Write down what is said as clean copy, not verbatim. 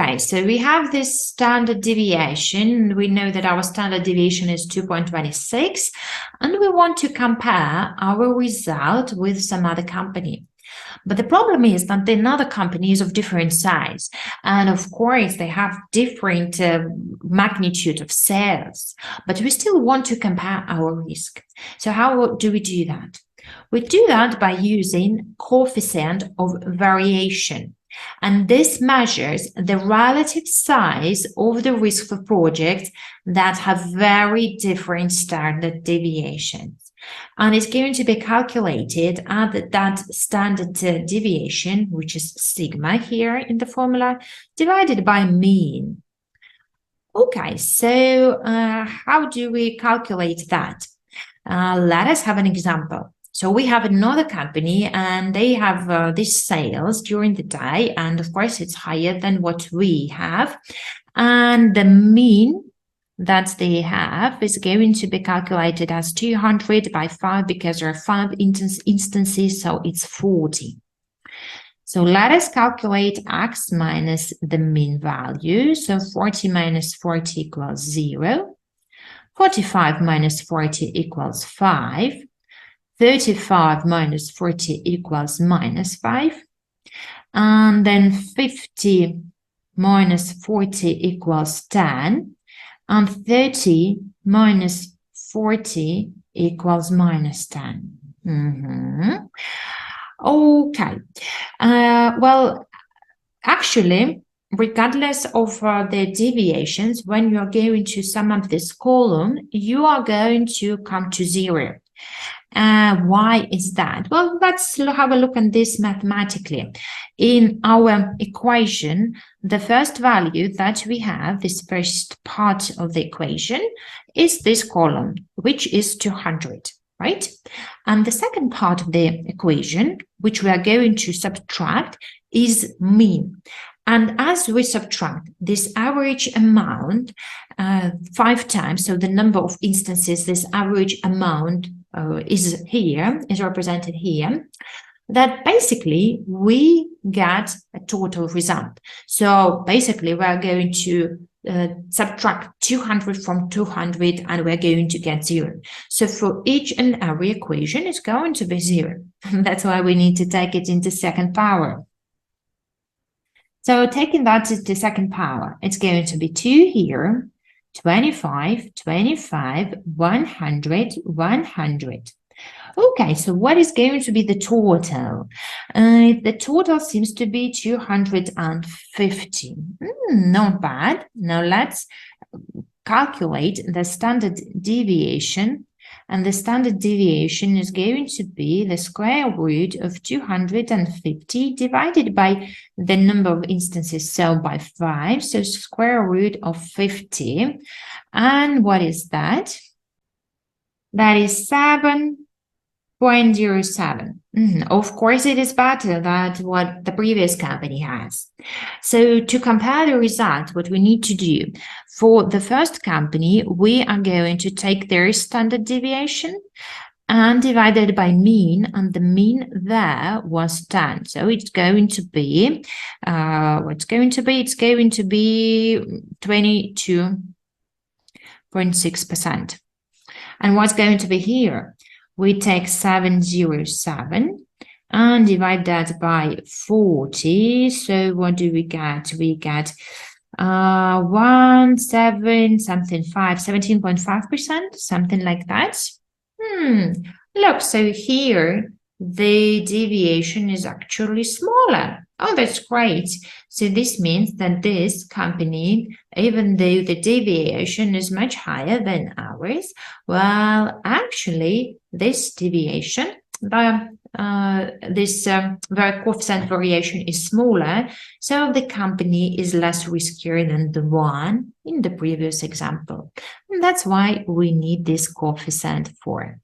Okay, so we have this standard deviation. We know that our standard deviation is 2.26, and we want to compare our result with some other company. But the problem is that another company is of different size. And of course, they have different magnitude of sales, but we still want to compare our risk. So how do we do that? We do that by using coefficient of variation. And this measures the relative size of the risk for projects that have very different standard deviations. And it's going to be calculated at that standard deviation, which is sigma here in the formula, divided by mean. Okay, so how do we calculate that? Let us have an example. So we have another company and they have these sales during the day. And of course, it's higher than what we have. And the mean that they have is going to be calculated as 200 by 5 because there are 5 instances, so it's 40. So let us calculate x minus the mean value. So 40 minus 40 equals 0. 45 minus 40 equals 5. 35 minus 40 equals minus 5. And then 50 minus 40 equals 10. And 30 minus 40 equals minus 10. Okay. Well, actually, regardless of the deviations, when you are going to sum up this column, you are going to come to 0. Why is that? Well, let's have a look at this mathematically. In our equation, the first value that we have, this first part of the equation, is this column, which is 200, right? And the second part of the equation, which we are going to subtract, is mean. And as we subtract this average amount 5 times, so the number of instances this average amount is represented here, that basically we get a total result. So basically we are going to subtract 200 from 200 and we're going to get 0. So for each and every equation it's going to be 0. That's why we need to take it into second power. So taking that to the second power, it's going to be 2 here, 25, 25, 100, 100. Okay, so what is going to be the total? The total seems to be 250. Not bad. Now let's calculate the standard deviation. And the standard deviation is going to be the square root of 250 divided by the number of instances, so by 5, so square root of 50. And what is that? That is 7.07. Of course, it is better than what the previous company has. So to compare the result, what we need to do, for the first company, we are going to take their standard deviation and divide it by mean, and the mean there was 10. So it's going to be, it's going to be 22.6%. And what's going to be here? We take 707 and divide that by 40. So what do we get? We get 17.5%, something like that. Look, so here the deviation is actually smaller. Oh, that's great. So this means that this company, even though the deviation is much higher than ours, well, actually, this deviation, this coefficient variation is smaller, so the company is less riskier than the one in the previous example. And that's why we need this coefficient for.